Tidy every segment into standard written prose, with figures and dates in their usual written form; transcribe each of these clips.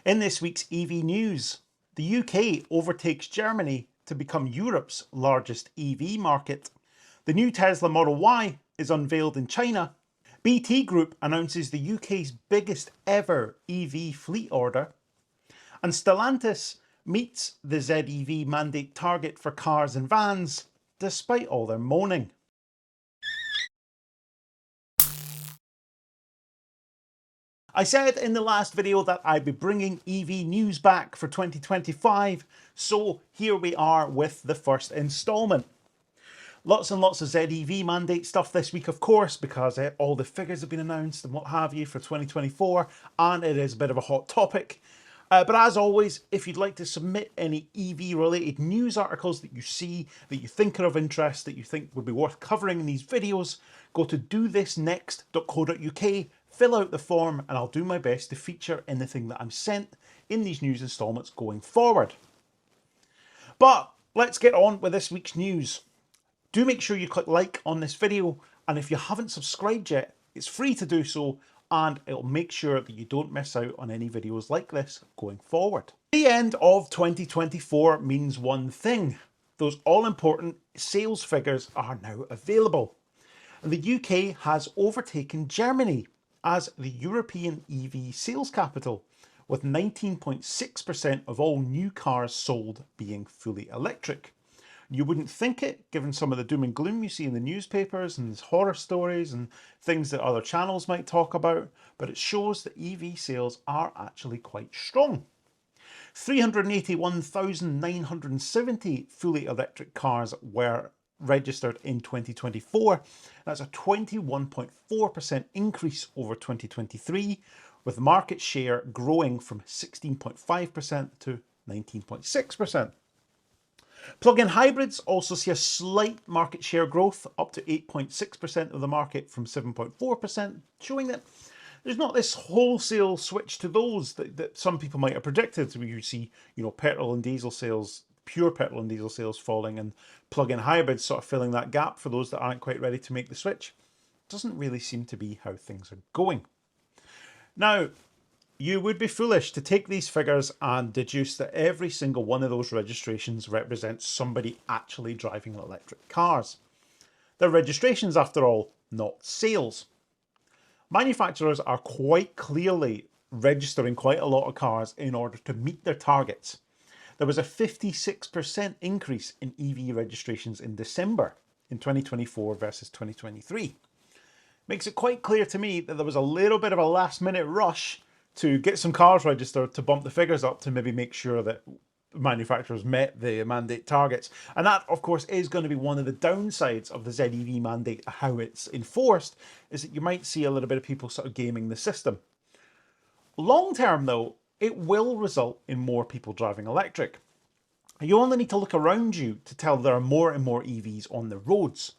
In this week's EV news, the UK overtakes Germany to become Europe's largest EV market. The new Tesla Model Y is unveiled in China. BT Group announces the UK's biggest ever EV fleet order. And Stellantis meets the ZEV Mandate target for cars and vans, despite all their moaning. I said in the last video that I'd be bringing EV news back for 2025, so here we are with the first instalment. Lots and lots of ZEV mandate stuff this week, of course, because all the figures have been announced and what have you for 2024, and it is a bit of a hot topic. But as always, if you'd like to submit any EV related news articles that you see, that you think are of interest, that you think would be worth covering in these videos, go to dothisnext.co.uk, fill out the form, and I'll do my best to feature anything that I'm sent in these news instalments going forward. But let's get on with this week's news. Do make sure you click like on this video, and if you haven't subscribed yet, it's free to do so, and it'll make sure that you don't miss out on any videos like this going forward. The end of 2024 means one thing: those all-important sales figures are now available. The UK has overtaken Germany as the European EV sales capital, with 19.6% of all new cars sold being fully electric. You wouldn't think it, given some of the doom and gloom you see in the newspapers and horror stories and things that other channels might talk about, but it shows that EV sales are actually quite strong. 381,970 fully electric cars were registered in 2024. That's a 21.4% increase over 2023, with market share growing from 16.5% to 19.6%. Plug-in hybrids also see a slight market share growth, up to 8.6% of the market from 7.4%, showing that there's not this wholesale switch to those that some people might have predicted. So you see, petrol and diesel sales, pure petrol and diesel sales falling, and plug-in hybrids sort of filling that gap for those that aren't quite ready to make the switch. Doesn't really seem to be how things are going. Now, you would be foolish to take these figures and deduce that every single one of those registrations represents somebody actually driving electric cars. They're registrations, after all, not sales. Manufacturers are quite clearly registering quite a lot of cars in order to meet their targets. There was a 56% increase in EV registrations in December in 2024 versus 2023. Makes it quite clear to me that there was a little bit of a last minute rush to get some cars registered to bump the figures up to maybe make sure that manufacturers met the mandate targets. And that, of course, is going to be one of the downsides of the ZEV mandate, how it's enforced, is that you might see a little bit of people sort of gaming the system. Long term, though, it will result in more people driving electric. You only need to look around you to tell there are more and more EVs on the roads.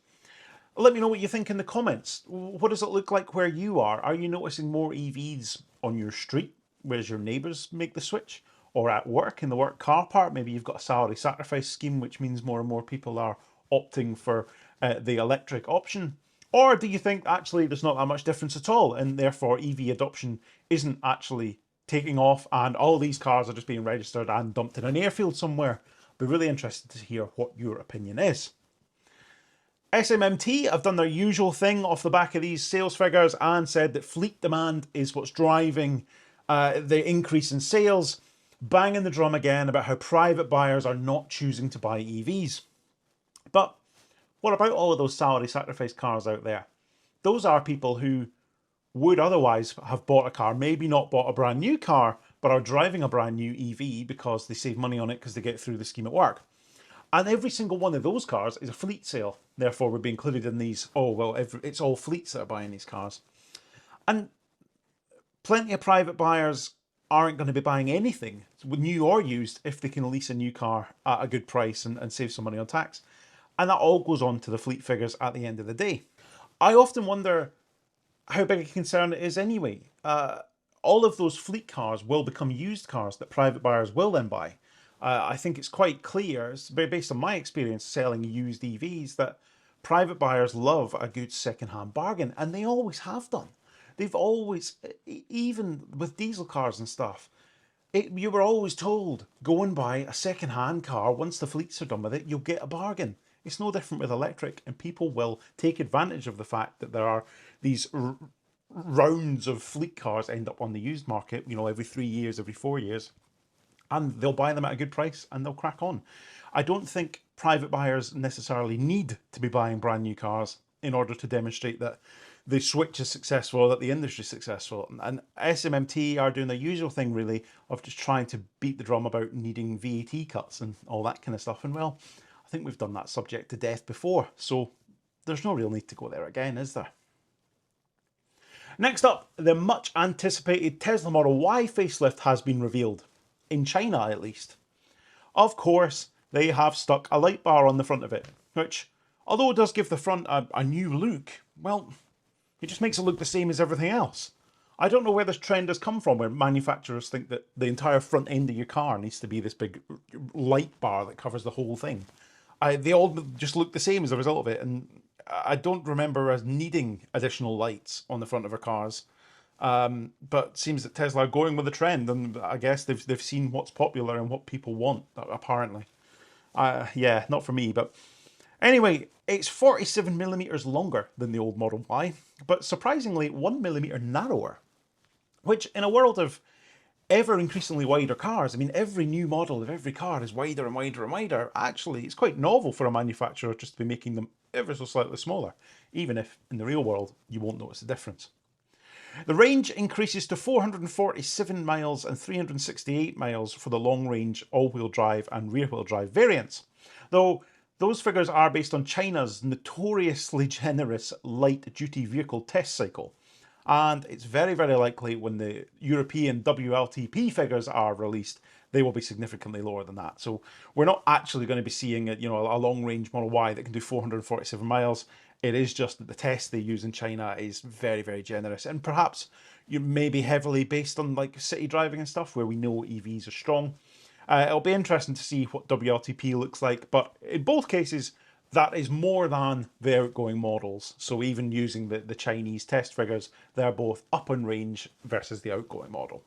Let me know what you think in the comments. What does it look like where you are? Are you noticing more EVs on your street, whereas your neighbours make the switch? Or at work, in the work car park, maybe you've got a salary sacrifice scheme, which means more and more people are opting for the electric option? Or do you think actually there's not that much difference at all, and therefore EV adoption isn't actually taking off and all these cars are just being registered and dumped in an airfield somewhere? I'd be really interested to hear what your opinion is. SMMT have done their usual thing off the back of these sales figures and said that fleet demand is what's driving the increase in sales, banging the drum again about how private buyers are not choosing to buy EVs. But what about all of those salary sacrifice cars out there? Those are people who would otherwise have bought a car, maybe not bought a brand new car, but are driving a brand new EV because they save money on it because they get through the scheme at work. And every single one of those cars is a fleet sale. Therefore, would be included in these, it's all fleets that are buying these cars. And plenty of private buyers aren't going to be buying anything, new or used, if they can lease a new car at a good price and save some money on tax. And that all goes on to the fleet figures at the end of the day. I often wonder how big a concern it is anyway. All of those fleet cars will become used cars that private buyers will then buy. I think it's quite clear, based on my experience selling used EVs, that private buyers love a good second-hand bargain, and they always have done. They've always, even with diesel cars and stuff, You were always told, go and buy a second-hand car. Once the fleets are done with it, you'll get a bargain. It's no different with electric, and people will take advantage of the fact that there are these rounds of fleet cars end up on the used market, every 3 years, every 4 years, and they'll buy them at a good price and they'll crack on. I don't think private buyers necessarily need to be buying brand new cars in order to demonstrate that the switch is successful, that the industry is successful. And SMMT are doing the usual thing, really, of just trying to beat the drum about needing VAT cuts and all that kind of stuff. And well, I think we've done that subject to death before, so there's no real need to go there again, is there? Next up, the much anticipated Tesla Model Y facelift has been revealed, in China at least. Of course, they have stuck a light bar on the front of it, which, although it does give the front a new look, well, it just makes it look the same as everything else. I don't know where this trend has come from, where manufacturers think that the entire front end of your car needs to be this big light bar that covers the whole thing. They all just look the same as a result of it, and I don't remember us needing additional lights on the front of our cars. But it seems that Tesla are going with the trend, and I guess they've seen what's popular and what people want, apparently. Yeah, not for me, but anyway, it's 47mm longer than the old Model Y, but surprisingly 1mm narrower, which in a world of ever increasingly wider cars, I mean, every new model of every car is wider and wider and wider. Actually, it's quite novel for a manufacturer just to be making them ever so slightly smaller, even if in the real world you won't notice the difference. The range increases to 447 miles and 368 miles for the long-range all-wheel drive and rear-wheel drive variants, though those figures are based on China's notoriously generous light-duty vehicle test cycle. And it's very, very likely when the European WLTP figures are released, they will be significantly lower than that. So we're not actually going to be seeing a long-range Model Y that can do 447 miles. It is just that the test they use in China is very, very generous, and perhaps you may be heavily based on like city driving and stuff, where we know EVs are strong. It'll be interesting to see what WLTP looks like, but in both cases, that is more than the outgoing models. So even using the Chinese test figures, they're both up in range versus the outgoing model.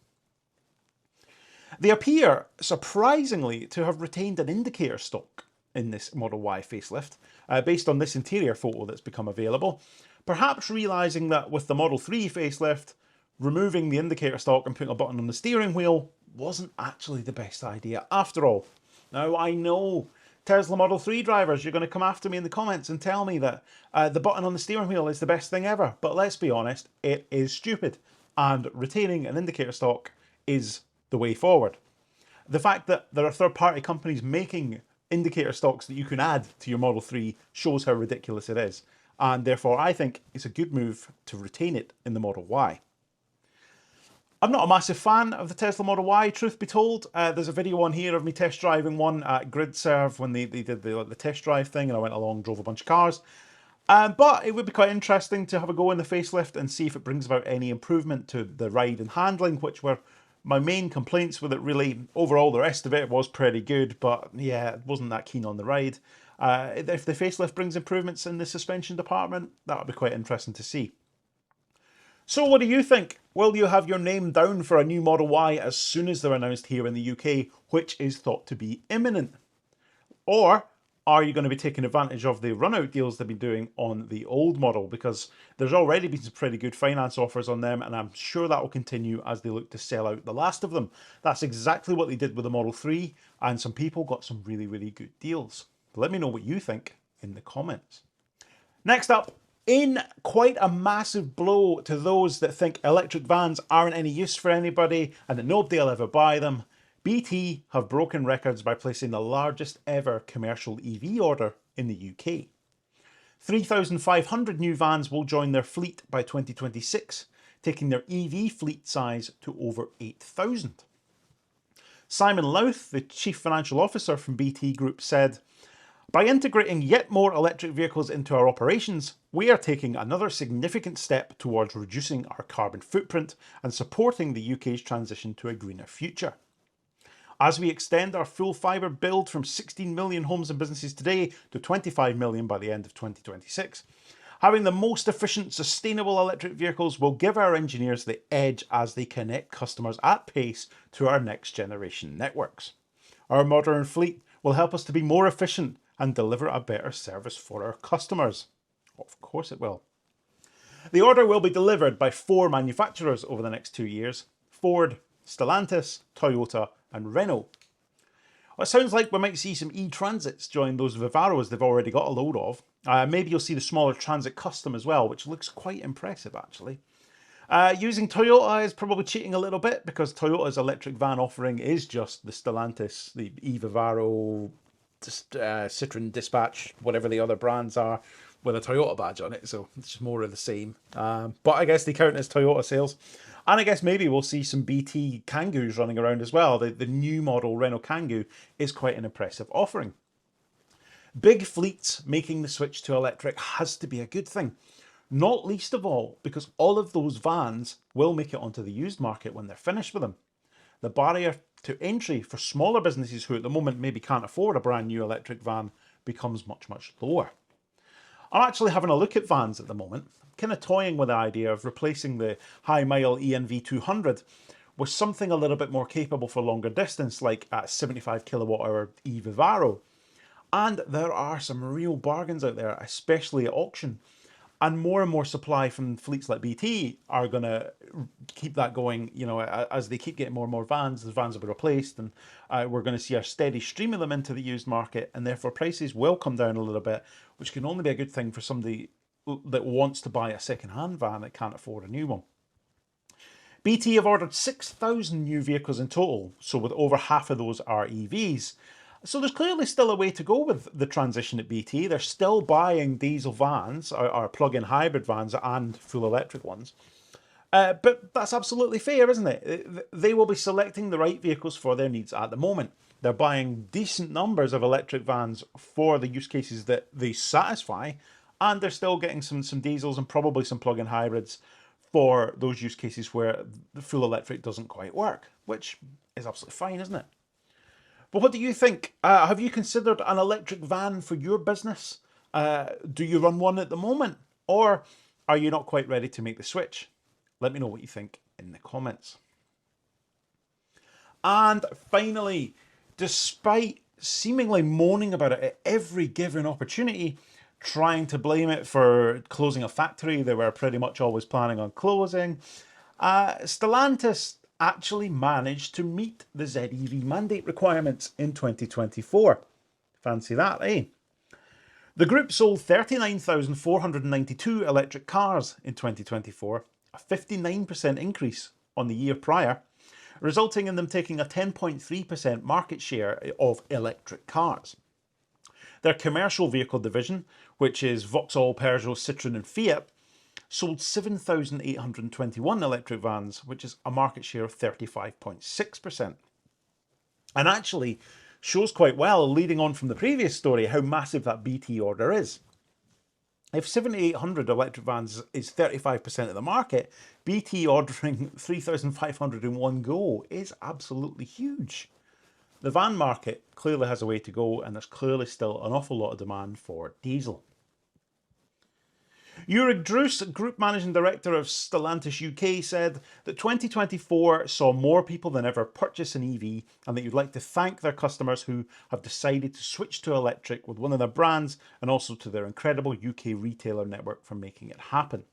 They appear, surprisingly, to have retained an indicator stock in this Model Y facelift, based on this interior photo that's become available, perhaps realising that with the Model 3 facelift, removing the indicator stock and putting a button on the steering wheel wasn't actually the best idea after all. Now, I know Tesla Model 3 drivers, you're going to come after me in the comments and tell me that the button on the steering wheel is the best thing ever, but let's be honest, it is stupid, and retaining an indicator stock is the way forward. The fact that there are third-party companies making indicator stocks that you can add to your Model 3 shows how ridiculous it is, and therefore I think it's a good move to retain it in the Model Y. I'm not a massive fan of the Tesla Model Y, truth be told. There's a video on here of me test driving one at GridServe when they did the test drive thing, and I went along, drove a bunch of cars. But it would be quite interesting to have a go in the facelift and see if it brings about any improvement to the ride and handling, which were my main complaints with it really. Overall, the rest of it was pretty good, but yeah, it wasn't that keen on the ride. If the facelift brings improvements in the suspension department, that would be quite interesting to see. So what do you think? Will you have your name down for a new Model Y as soon as they're announced here in the UK, which is thought to be imminent? Or are you going to be taking advantage of the run-out deals they've been doing on the old model? Because there's already been some pretty good finance offers on them, and I'm sure that will continue as they look to sell out the last of them. That's exactly what they did with the Model 3, and some people got some really, really good deals. Let me know what you think in the comments. Next up, in quite a massive blow to those that think electric vans aren't any use for anybody and that nobody will ever buy them, BT have broken records by placing the largest ever commercial EV order in the UK. 3,500 new vans will join their fleet by 2026, taking their EV fleet size to over 8,000. Simon Louth, the Chief Financial Officer from BT Group, said, "By integrating yet more electric vehicles into our operations, we are taking another significant step towards reducing our carbon footprint and supporting the UK's transition to a greener future. As we extend our full fibre build from 16 million homes and businesses today to 25 million by the end of 2026, Having the most efficient, sustainable electric vehicles will give our engineers the edge as they connect customers at pace to our next generation networks. Our modern fleet will help us to be more efficient and deliver a better service for our customers. Of course it will. The order will be delivered by 4 manufacturers over the next 2 years: Ford, Stellantis, Toyota and Renault. Well, it sounds like we might see some e-transits join those Vivaros they've already got a load of. Maybe you'll see the smaller Transit Custom as well, which looks quite impressive actually. Using Toyota is probably cheating a little bit because Toyota's electric van offering is just the Stellantis, the e-Vivaro, Citroen Dispatch, whatever the other brands are, with a Toyota badge on it, so it's just more of the same. But I guess they count as Toyota sales. And I guess maybe we'll see some BT Kangaus running around as well. The new model Renault Kangoo is quite an impressive offering. Big fleets making the switch to electric has to be a good thing. Not least of all because all of those vans will make it onto the used market when they're finished with them. The barrier to entry for smaller businesses who at the moment maybe can't afford a brand new electric van becomes much, much lower. I'm actually having a look at vans at the moment, kind of toying with the idea of replacing the high mile ENV200 with something a little bit more capable for longer distance, like a 75 kilowatt hour e-Vivaro. And there are some real bargains out there, especially at auction. And more supply from fleets like BT are going to keep that going. You know, as they keep getting more and more vans, the vans will be replaced, and we're going to see a steady stream of them into the used market, and therefore prices will come down a little bit, which can only be a good thing for somebody that wants to buy a second-hand van that can't afford a new one. BT have ordered 6,000 new vehicles in total, so with over half of those are EVs. So there's clearly still a way to go with the transition at BT. They're still buying diesel vans, or plug-in hybrid vans and full electric ones. But that's absolutely fair, isn't it? They will be selecting the right vehicles for their needs at the moment. They're buying decent numbers of electric vans for the use cases that they satisfy, and they're still getting some diesels and probably some plug-in hybrids for those use cases where the full electric doesn't quite work, which is absolutely fine, isn't it? But what do you think? Have you considered an electric van for your business? Do you run one at the moment? Or are you not quite ready to make the switch? Let me know what you think in the comments. And finally, despite seemingly moaning about it at every given opportunity, trying to blame it for closing a factory they were pretty much always planning on closing, Stellantis actually managed to meet the ZEV Mandate requirements in 2024. Fancy that, eh? The group sold 39,492 electric cars in 2024, a 59% increase on the year prior, resulting in them taking a 10.3% market share of electric cars. Their commercial vehicle division, which is Vauxhall, Peugeot, Citroen and Fiat, sold 7,821 electric vans, which is a market share of 35.6%. And actually shows quite well, leading on from the previous story, how massive that BT order is. If 7,800 electric vans is 35% of the market, BT ordering 3,500 in one go is absolutely huge. The van market clearly has a way to go, and there's clearly still an awful lot of demand for diesel. Jurek Druce, Group Managing Director of Stellantis UK, said that 2024 saw more people than ever purchase an EV, and that you'd like to thank their customers who have decided to switch to electric with one of their brands, and also to their incredible UK retailer network for making it happen.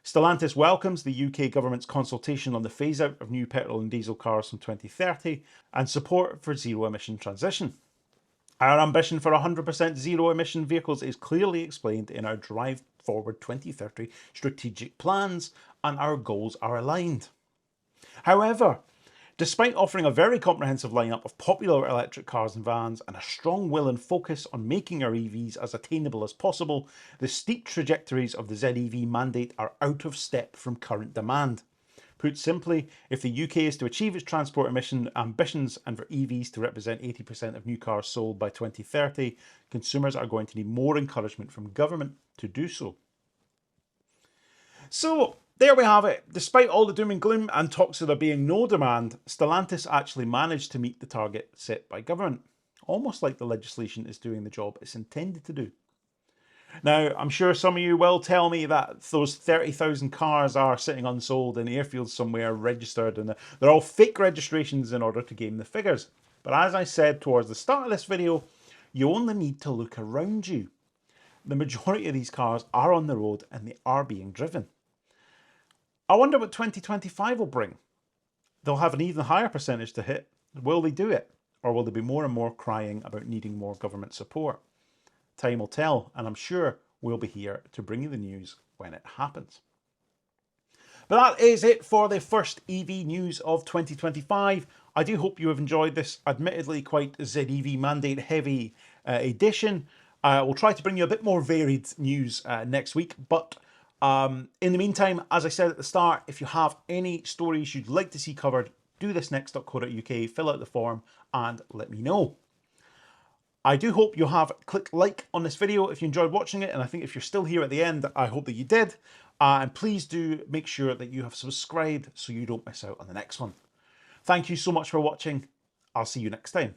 Stellantis welcomes the UK government's consultation on the phase-out of new petrol and diesel cars from 2030 and support for zero-emission transition. Our ambition for 100% zero-emission vehicles is clearly explained in our Drive Forward 2030 strategic plans, and our goals are aligned. However, despite offering a very comprehensive lineup of popular electric cars and vans and a strong will and focus on making our EVs as attainable as possible, the steep trajectories of the ZEV mandate are out of step from current demand. Put simply, if the UK is to achieve its transport emission ambitions and for EVs to represent 80% of new cars sold by 2030, consumers are going to need more encouragement from government to do so. So, there we have it. Despite all the doom and gloom and talks of there being no demand, Stellantis actually managed to meet the target set by government. Almost like the legislation is doing the job it's intended to do. Now, I'm sure some of you will tell me that those 30,000 cars are sitting unsold in airfields somewhere registered, and they're all fake registrations in order to game the figures. But as I said towards the start of this video, you only need to look around you. The majority of these cars are on the road and they are being driven. I wonder what 2025 will bring. They'll have an even higher percentage to hit. Will they do it? Or will there be more and more crying about needing more government support? Time will tell, and I'm sure we'll be here to bring you the news when it happens. But that is it for the first EV news of 2025. I do hope you have enjoyed this admittedly quite ZEV Mandate heavy edition. We'll try to bring you a bit more varied news next week, but in the meantime, as I said at the start, if you have any stories you'd like to see covered, do this next.co.uk, fill out the form and let me know. I do hope you have clicked like on this video if you enjoyed watching it, and I think if you're still here at the end, I hope that you did. And please do make sure that you have subscribed so you don't miss out on the next one. Thank you so much for watching. I'll see you next time.